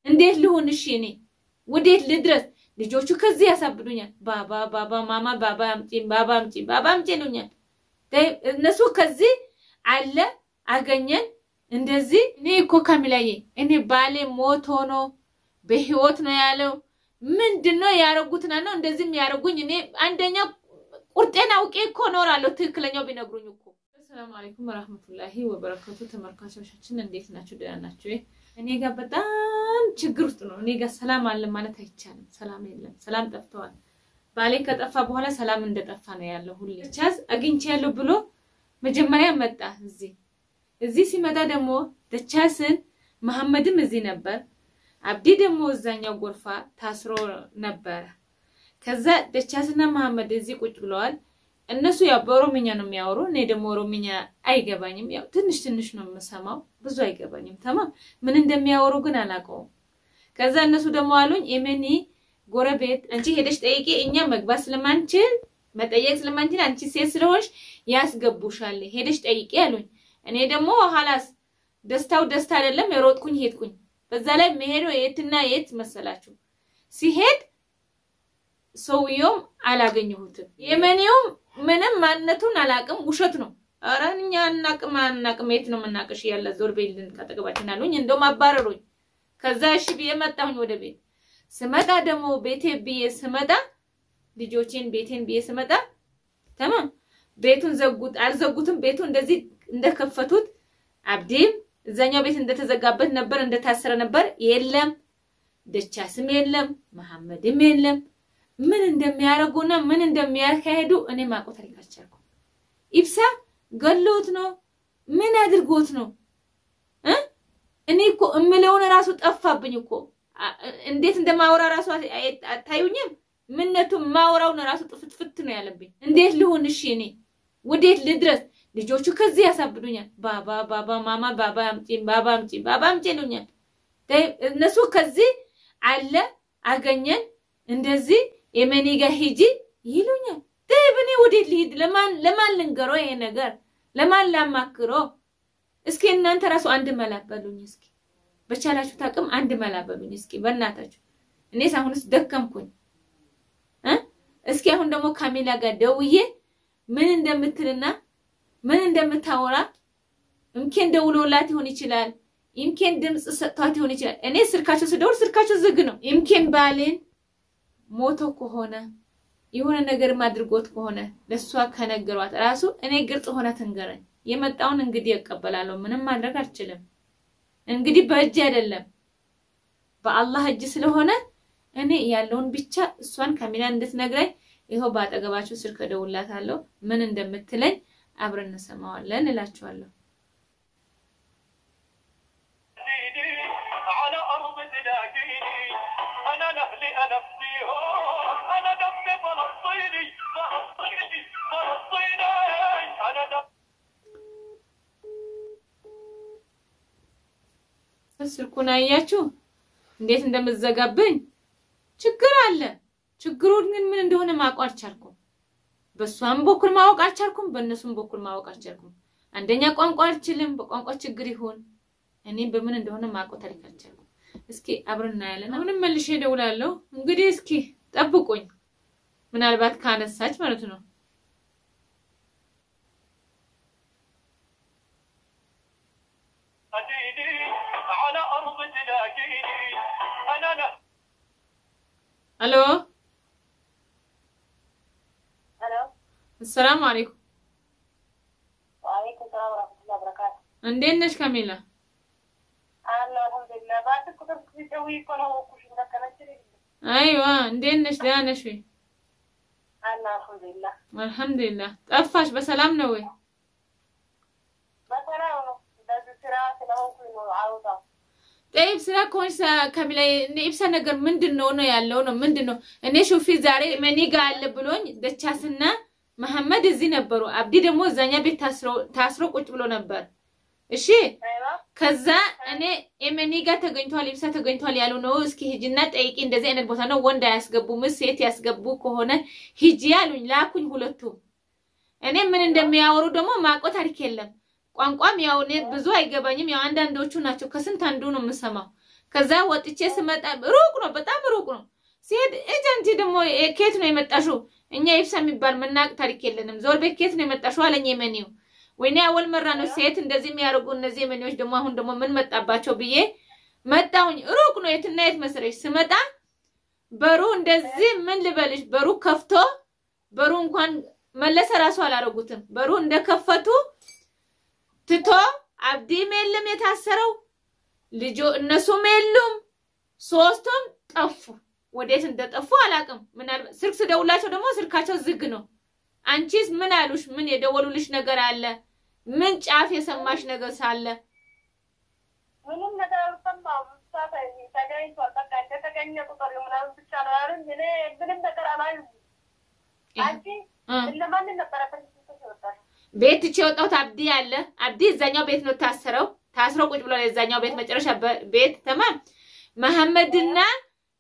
እንዴት ልሁን እሺ እኔ ወዴት ልድረስ ልጆቹ ከዚህ ያሳብዱኛል ባባ ማማ ባባ አምጪ ይሉኛል እነሱ ከዚህ አለ አገኘን እንደዚህ እኔ እኮ ካሚላዬ እኔ ባሌ ሞት ሆኖ በህይወት ነው ያለው ምንድነው ያረጉትና ነው እንደዚህም ያረጉኝ እኔ አንደኛ ቁርጤን አውቄ እኮ ኖራለሁ ትክክለኛው ቢነግሩኝ እኮ ሰላም አለይኩም ወራህመቱላሂ ወበረካቱ ተመልካቾቻችን እንዴት ናችሁ ደህና ናችሁ እኔ ጋር በጣም ችግር ውስጥ ነው እኔ ጋር ሰላም አለ ማለት አይቻልም ሰላም የለም ሰላም ጠፍቷል ባሌ ከጠፋ በኋላ ሰላም እንደጠፋ ነው ያለው ሁሌ ቻዝ አግኝቻለሁ ብሎ መጀመሪያ መጣ እዚህ ሲመጣ ደግሞ ደቻስን መሐመድም እዚህ ነበር አብዲ ደግሞ እዛኛው ጎርፋ ታስሮ ነበር ከዛ ደቻስና መሐመድ እዚህ ቁጭ ብለዋል እነሱ ያው በኦሮምኛ ነው የሚያወሩ እኔ ደግሞ ኦሮምኛ አይገባኝም ያው ትንሽ ነው የምሰማው ብዙ አይገባኝም ተማም ምን እንደሚያወሩ ግን አላውቀውም ከዛ እነሱ ደግሞ አሉኝ ኤመኒ ጎረቤት አንቺ ሄደሽ ጠይቂ እኛ መግባት ስለማንችል መጠየቅ ስለማንችል አንቺ ሴት ስለሆንሽ ያስገቡሻል ሄደሽ ጠይቂ አሉኝ እኔ ደግሞ ሐላስ ደስታው ደስታ አይደለም የሮጥኩኝ ሄድኩኝ በዛ ላይ መሄዶ የትና የት መሰላችሁ ሲሄድ ሰውየው አላገኘሁትም የመኔው ምንም ማንነቱን አላቅም ውሸት ነው አራንኛ እናቅም የት ነው መናቀሽ ያለ ዞር ቤልን ከተገባችን አሉኝ እንደውም አባረሩኝ ከዛ እሺ ብዬ መጣሁኝ ወደ ቤት ስመጣ ደግሞ ቤቴ ብዬ ስመጣ ልጆቼን ቤቴን ብዬ ስመጣ ተማም ቤቱን ዘጉት አልዘጉትም ቤቱ እንደዚህ እንደከፈቱት አብዲም እዛኛው ቤት እንደተዘጋበት ነበር እንደታሰረ ነበር የለም ደቻስም የለም መሐመድም የለም ምን እንደሚያረጉና ምን እንደሚያካሄዱ እኔ ማቆት አልቻልኩ ኢብሳ ገሎት ነው ምን አድርጎት ነው እኔ እኮ እምለውን ራሱ ጠፋብኝ እኮ እንዴት እንደማወራ ራሱ አታዩኝም ምንነቱ ማወራው ራሱ ጥፍጥፍት ነው ያለብኝ እንዴት ልሁን እሺ እኔ ወዴት ልድረስ ልጆቹ ከዚህ ያሳብዱኛል ባባ ማማ ባባ አምጪ ይሉኛል እነሱ ከዚህ አለ አገኘን እንደዚህ ኤመኒ ጋር ሂጂ ይሉኛል ደብኔ ወዴት ልሂድ ለማን ልንገረው ይሄ ነገር ለማን ላማክሮ እስኪ እናንተ ራሱ አንድ መላበሉኝ እስኪ በቻላችሁ ታቅም አንድ መላበሉኝ እስኪ በእናታችሁ እኔስ አሁንስ ደከምኩኝ እስኪ አሁን ደግሞ ካሚላ ጋር ደውዬ ምን እንደምትልና ምን እንደምታወራ እንከን ደውሎላት ይሆን ይችላል እንከን ድምጽ ሰጥቷት ይሆን ይችላል እኔ ስልካቸው ስደውል ስልካቸው ዝግ ነው እንከን ባሌን ሞቶ ከሆነ የሆነ ነገር ማድርጎት ከሆነ ለሷ ከነገሯት ራሱ እኔ ግልጽ ሆነ ተንገረኝ የመጣውን እንግዲህ ያቀበላለሁ ምንም ማድረግ አልችልም እንግዲህ በእጅ አይደለም በአላህ እጅ ስለሆነ እኔ ያለውን ብቻ እሷን ካሚላ እንድትነግረኝ ይሄው ባጠገባችሁ ስልክ ደውላታለሁ ምን እንደምትለኝ አብረን እንሰማዋለን እላችኋለሁ ስልኩን አያችሁ እንዴት እንደምዘጋብኝ ችግር አለ ችግሩን ግን ምን እንደሆነ ማወቅ አልቻልኩም በሷም በኩል ማወቅ አልቻልኩም በእነሱም በኩል ማወቅ አልቻልኩም አንደኛ ቋንቋ አልችልም በቋንቋ ችግር ይሆን እኔ በምን እንደሆነ ማወቅ አልቻልኩም እስኪ አብረና ያለና አሁንም መልሼ ደውላለሁ እንግዲህ እስኪ ጠብቁኝ ምናልባት ካነሳች ማለት ነው الو السلام عليكم وعليكم السلام ورحمه الله وبركاته عندناش كاميلا انا الحمد لله بعد كنت بتسوي كنا وكش مكانتي ايوه عندناش دانا شوي انا الحمد لله طفاش بسلام ነው ወይ በሰላም ነው እንደዚህ ስራ ስለሆንኩኝ ነው አውጣ طيب سلا كونس كاميلا نيبሳ ነገር ምንድነው ነው ያለው ነው ምንድነው እኔ ሹፊ ዛሬ መኒ ጋር አለ ብሎኝ ደቻስና መሐመድ እዚህ ነበሩ አብዲ ደግሞ እዛኛ ቤት ታስሮ ቁጭ ብሎ ነበር እሺ ከዛ እኔ ኤመኒ ጋር ተገኝቷል ይብሳ ተገኝቷል ያለው ነው እስኪ ሂጂና ጠይቂ እንደዚህ አይነት ቦታ ነው ወንድ ያስገቡ ሴት ያስገቡ ከሆነ ሂጂ ያሉኝ ላኩኝ ሁለቱ እኔ ምን እንደሚያወሩ ደግሞ ማቆት ታሪክ የለም ቋንቋም ያው እኔ ብዙ አይገባኝም ያው አንዳንዶቹ ናቸው ከስንት አንዱ ነው የምሰማው ከዛ ወጥቼ ስመጣ ሩቅ ነው በጣም ሩቅ ነው ሲሄድ ኤጀንሲ ደግሞ ኬት ነው የመጣሽው እኛ ይፍሳ የሚባል መናቅ ታሪክ የለንም ዞር ቤት ኬት ነው የመጣሽው አለኝ የመኒው ወይኔ አወል መራ ነው ሴት እንደዚህ የሚያርጉ እነዚህ የመኒዎች ደግሞ አሁን ደግሞ ምን መጣባቸው ብዬ መጣሁኝ ሩቅ ነው የትና የት መስረሽ ስመጣ በሩ እንደዚህ ምን ልበልሽ በሩ ከፍቶ በሩ እንኳን መለሰ ራሱ አላረጉትም በሩ እንደከፈቱ ትቶ አብዲ ሜልም የታሰረው ልጆ እነሱም የሉም ሶስቱም ጠፉ ወዴት እንደጠፉ አላቅም ምናልባት ስልክ ስደውላቸው ደግሞ ስልካቸው ዝግ ነው አንቺስ ምን አሉሽ ምን የደወሉልሽ ነገር አለ ምን ጫፍ የሰማሽ ነገር ሳለ ምንም ነገር አልሰማሁም ሳታኝ ታጋይቷ በቃ እንደተገኘ ቁጥር ምናምን ብቻ ነው አይደል እኔ ምንም ነገር አላየሁም አንቺ ለማን ነበር ተሰጥቷል ቤት ሲወጣው አብዲ አለ አብዲ እዛኛው ቤት ነው ታስረው ቁጭ ብሎ እዛኛው ቤት መጨረሻ ቤት ተማም መሐመድና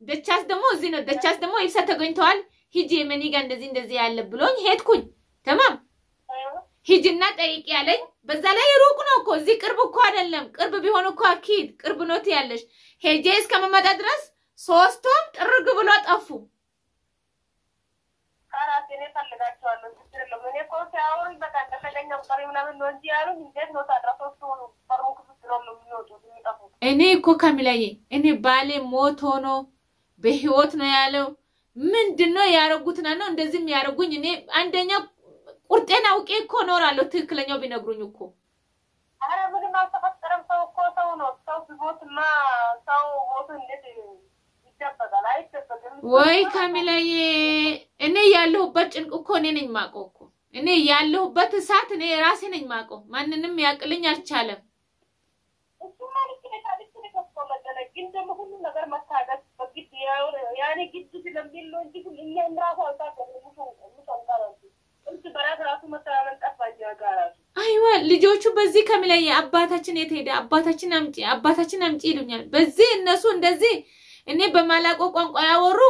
ደቻስ ደግሞ እዚህ ነው ደቻስ ደግሞ ይፍሳ ተገኝተዋል ሂጂ የመኒ ጋር እንደዚህ ያለ ብሎኝ ሄድኩኝ ተማም ሂጂና ጠይቂ ያለኝ በዛ ላይ ሩቅ ነው እኮ እዚህ ቅርብ እኮ አይደለም ቅርብ ቢሆን እኮ አኪድ ቅርብ ኖት ያለሽ ሄጄ እስከመመጣ ድረስ ሶስቱም ጥርግ ብሎ ጠፉ ካራቴ ነው ታለጋቸዋለሁ ትክክል ነው እኔ እኮ ሲያወሩኝ በቃ እንደተገኘው ቀሪ ምናምን ነው እንጂ ያሉኝ እንዴት ነው ታድራሶቹ በሩን ክፍት ነው የሚወጡት የሚጠፉት እኔ እኮ ካሚላዬ እኔ ባሌ ሞቶ ነው በህይወት ነው ያለው ምንድነው ያረጉትና ነው እንደዚህም ያረጉኝ እኔ አንደኛ ቁርጤና አውቄ እኮ ኖራለሁ ትክክለኛው ቢነግሩኝ እኮ አረ ምንም አልተፈጠረም ሰው እኮ ሰው ነው ሰው ቢሞትማ ሰው ሞቱ እንዴት ይደበቃል አይደበቅም ወይ ካሚላዬ እኔ ያለሁበት ጭንቅ እኮ እኔ ነኝ ማቀው እኮ እኔ ያለሁበት እሳት እኔ ራሴ ነኝ ማቀው ማንንም ያቅልኝ አልቻለም እሱ ማለት ግን ደግሞ ሁሉ ነገር መታገስ በግድ ያኔ ግድ ስለሚል እንጂ እኛ እንራሱ አልታገስም እንት በራስ ራሱ መተማመን ጠፋኝ ጋራሱ አይዋ ልጆቹ በዚህ ካሚላዬ አባታችን የት ሄደ አባታችን አምጪ ይሉኛል በዚህ እነሱ እንደዚህ እኔ በማላቆ ቋንቋ ያወሩ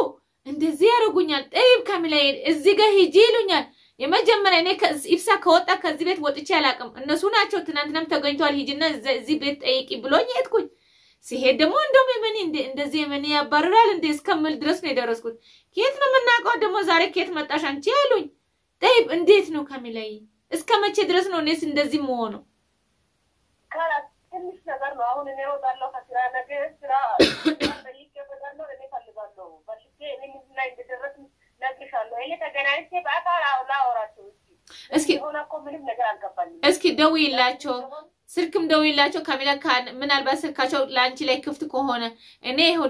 እንደዚህ ያረጉኛል ጠይብ ካሚላዬ እዚህ ጋር ሂጂ ይሉኛል የመጀመሪያ እኔ ኢፍሳ ከወጣ ከዚህ ቤት ወጥቼ አላቅም እነሱ ናቸው ትናንትናም ተገኝቷል ሂጂና እዚህ ቤት ጠይቂ ብሎኝ ሄድኩኝ ሲሄድ ደግሞ እንደም የመኒ እንደዚህ የመኒ ያባረራል እንደ እስከምል ድረስ ነው የደረስኩት ከየት ነው መናቀው ደግሞ ዛሬ ከየት መጣሽ አንቺ ያሉኝ ጠይብ እንዴት ነው ካሚላዬ እስከመቼ ድረስ ነው እኔስ እንደዚህ መሆኑ ካላት ትንሽ ነገር ነው አሁን እኔ ወጣለሁ ከስራ ነገር ስራ ጠይቄበታለሁ እኔ ፈልጋለሁ በልቼ እኔ ምን ላይ እንደደረስ ነግርሻለሁ እኔ ተገናኝቼ በአካል ላወራቸው እስኪ ሆነ እኮ ምንም ነገር አልገባኝም እስኪ ደውይላቸው ስልክም ደውይላቸው ካሚላ ምናልባት ስልካቸው ላንቺ ላይ ክፍት ከሆነ እኔ ይሄው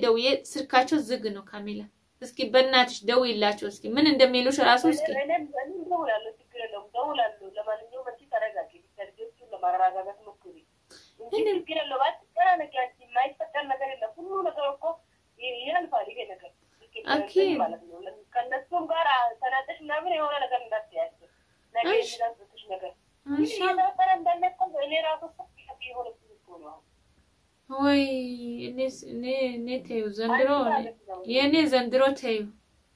ደውዬ ስልካቸው ዝግ ነው ካሚላ እስኪ በእናትሽ ደውይላቸው እስኪ ምን እንደሚሉሽ ራሱ እስኪ እኔም ደውላለሁ ችግር የለውም ደውላለሁ ለማንኛውም አንቺ ተረጋጊ ሰርጀቱ ለማረጋጋት ሞክሪ እንጂ ችግር የለውም አትጨናነቂ አንቺ የማይፈጠር ነገር የለም ሁሉ ነገር እኮ ያልፋል ይሄ ነገር አኪድ ማለት ነው ከነሱም ጋር ተናጠሽ ምናምን የሆነ ነገር እንዳትያዝ ነገር እንዳትጥሽ ነገር ወይ እኔ ተይው ዘንድሮ የኔ ዘንድሮ ተይው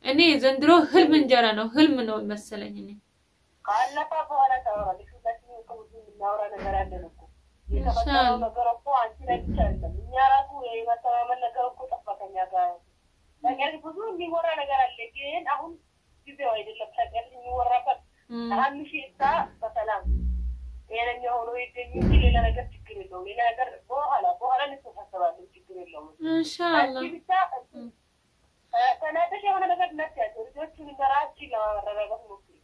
እኔ ዘንድሮ ህልም እንጀራ ነው ህልም ነው መሰለኝ እኔ ካለፈ በኋላ ታወራለሽ ሁላችንም እኮ ብዙ እናወራ ነገር አለን እኮ የተፈጠረው ነገር እኮ አንቺ ላይ ብቻ አይደለም እኛ ራሱ የመተማመን ነገር እኮ ጠፋከኛ ጋር ነገር ብዙ የሚወራ ነገር አለ ግን አሁን ጊዜው አይደለም ታውቂያለሽ የሚወራበት አሁን እዛ በሰላም የለኛው ነው ይገኝ እንጂ ሌላ ነገር ችግር የለውም ሌላ ነገር በኋላ ልትፈሰባለች ችግር የለውም ኢንሻአላህ ብቻ ተናደሽ የሆነ ነገር ነጥያቸው ልጆቹን እንደራች ለማረጋጋት ሞክሪ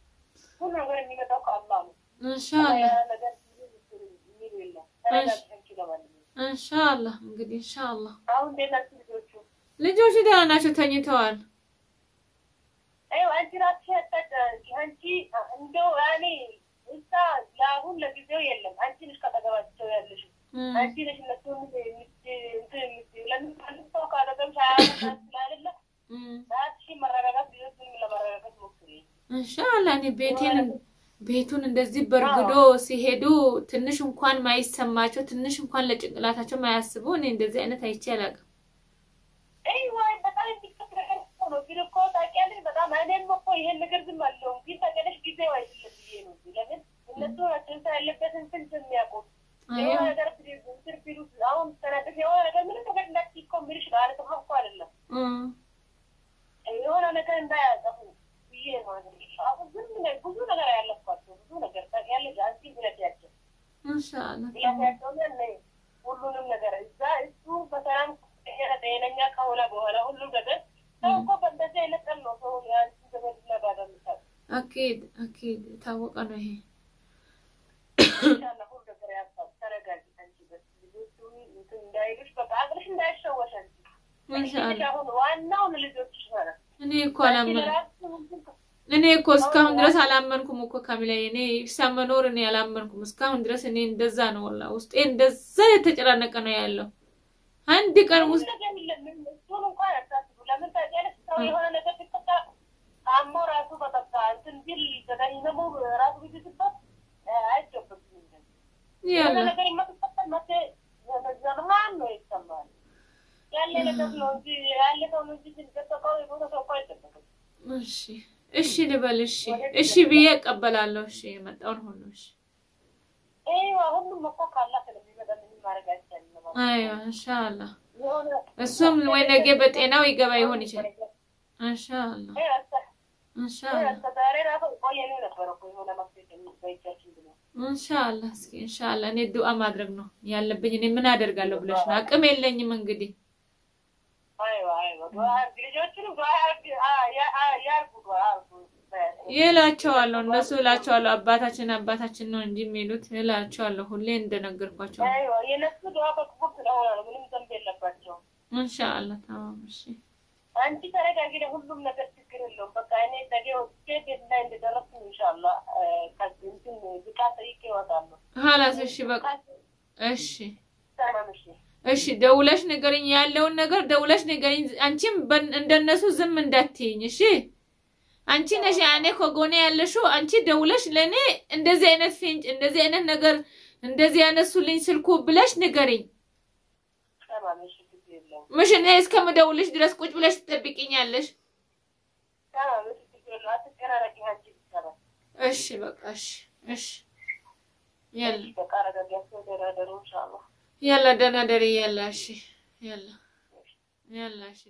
ሁሉ ነገር የሚመጣው ከአላህ ነው ኢንሻአላህ ነገር ኢንሻአላህ እንግዲህ ኢንሻአላህ አሁን ደህና ልጆቹ ደህና ናቸው ተኝተዋል አንቺ ራስሽ አንቺ እንደው ያኔ እሳ ለአሁን ለጊዜው የለም አንቺ ነሽ ከተገባቸው ያለሽ አንቺ ነሽ ለቱን ለምን ሰው ካደረገም አይደለ ራስሽ መረጋጋት ቢሆን ለማረጋጋት ሞክሪ ኢንሻአላህ እኔ ቤቱን እንደዚህ በርግዶ ሲሄዱ ትንሽ እንኳን ማይሰማቸው ትንሽ እንኳን ለጭንቅላታቸው ማያስቡ እኔ እንደዚህ አይነት አይቼ አላውቅም ወይ በጣም ነው ቢልኮ ታውቂያለሽ በጣም እኔም እኮ ይሄን ነገር ዝም አለው ግን ታውቂያለሽ ጊዜው አይደለም ብዬ ነው ለምን እነሱ አጥንታ ያለበትን ስንት የሚያውቁት የሆነ ነገር ቢሉ አሁን ተናደፍ የሆነ ነገር ምንም ነገር እንዳትይቆም ቢልሽ ማለት ነው እኮ አይደለም የሆነ ነገር እንዳያጠፉ ብዬ ማለት ነው። አሁን ብዙ ነገር ያለባቸው ብዙ ነገር ታያለሽ አንቺ ብለሻቸው ኢንሻአላህ ሁሉንም ነገር እሱ በሰላም ጤነኛ ከሆነ በኋላ ሁሉም ነገር እኮ በእንደዚህ አይነት ቀን ነው ሰው ያንቺ ዘመድና ባዳምጣ አኪድ ታወቀ ነው ይሄ ኢንሻአላህ ሁሉ ነገር ያሳብ ተረጋጊ አንቺ በስ ልጆቹ እንትን እንዳይሉሽ በቃ አቅልሽ እንዳይሸወሽ አንቺ ኢንሻአላህ አሁን ዋናው ልጆችሽ ማለት እኔ እኮ እስካሁን ድረስ አላመንኩም እኮ ካሚላ እኔ ሰመኖር እኔ አላመንኩም እስካሁን ድረስ እኔ እንደዛ ነው والله ውስጤ እንደዛ የተጨናነቀ ነው ያለው አንድ ቀን ውስጥ እሱን እንኳን አታስቡ ለምን ታውቂያለሽ ሰው የሆነ ነገር ሲፈታ አሞራቱ በቃ እንትን ቢል ተገኝነሙ ራሱ ቢዝበት አይጨበጥም ያለ ነገር ይመጣል መቼ ዘመን ነው ይሰማል ያለ ነገር ነው እንጂ ያለ ሰው ነው እንጂ ሲተቀው የሆነ ሰው ቆይ ተጠቀም እሺ ልበልሽ እሺ ብዬ እቀበላለሁ እሺ የመጣውን ሁሉ እሺ ሁሉም መቆቃላ ስለሚመጣ ምን ማድረግ አይቻልም አይዋ ኢንሻአላህ እሱም ወይ ነገ በጤናው ይገባ ይሆን ይችላል ኢንሻአላህ ኢንሻአላህ እስኪ ኢንሻአላህ እኔ ዱአ ማድረግ ነው ያለብኝ እኔ ምን አደርጋለሁ ብለሽ ነው አቅም የለኝም እንግዲህ አይዋ ዱአ ልጆቹን ዱአ ያርጉ ይላቸዋለሁ እነሱ ይላቸዋለሁ አባታችን ነው እንጂ የሚሉት ይላቸዋለሁ ሁሌ እንደነገርኳቸው አይዋ የነሱ ዱአ በቅቡል ስለሆነ ምንም ዘንብ የለባቸው ኢንሻአላህ ተማም እሺ አንቺ ተረጋጊ ለሁሉም ነገር ችግር የለውም በቃ እኔ ታዲያ ስቴት ላይ እንደደረስኩ ኢንሻአላህ ከዚህ ዝቃት ይወጣሉ خلاص እሺ በቃ እሺ ደውለሽ ንገሪኝ ያለውን ነገር ደውለሽ ንገሪኝ አንቺም እንደነሱ ዝም እንዳትይኝ እሺ አንቺ ነሽ ያኔ ከጎኔ ያለሽው አንቺ ደውለሽ ለኔ እንደዚህ አይነት ፍንጭ እንደዚህ አይነት ነገር እንደዚህ ያነሱልኝ ስልኩ ብለሽ ንገሪኝ مش انا እስከምደውልሽ ድረስ ቁጭ ብለሽ ትጠብቂኛለሽ እሺ በቃ እሺ يلا በቃ ረጋጋችሁ ደራደሩ ኢንሻአላህ يلا ደህና ደሪ يلا እሺ يلا እሺ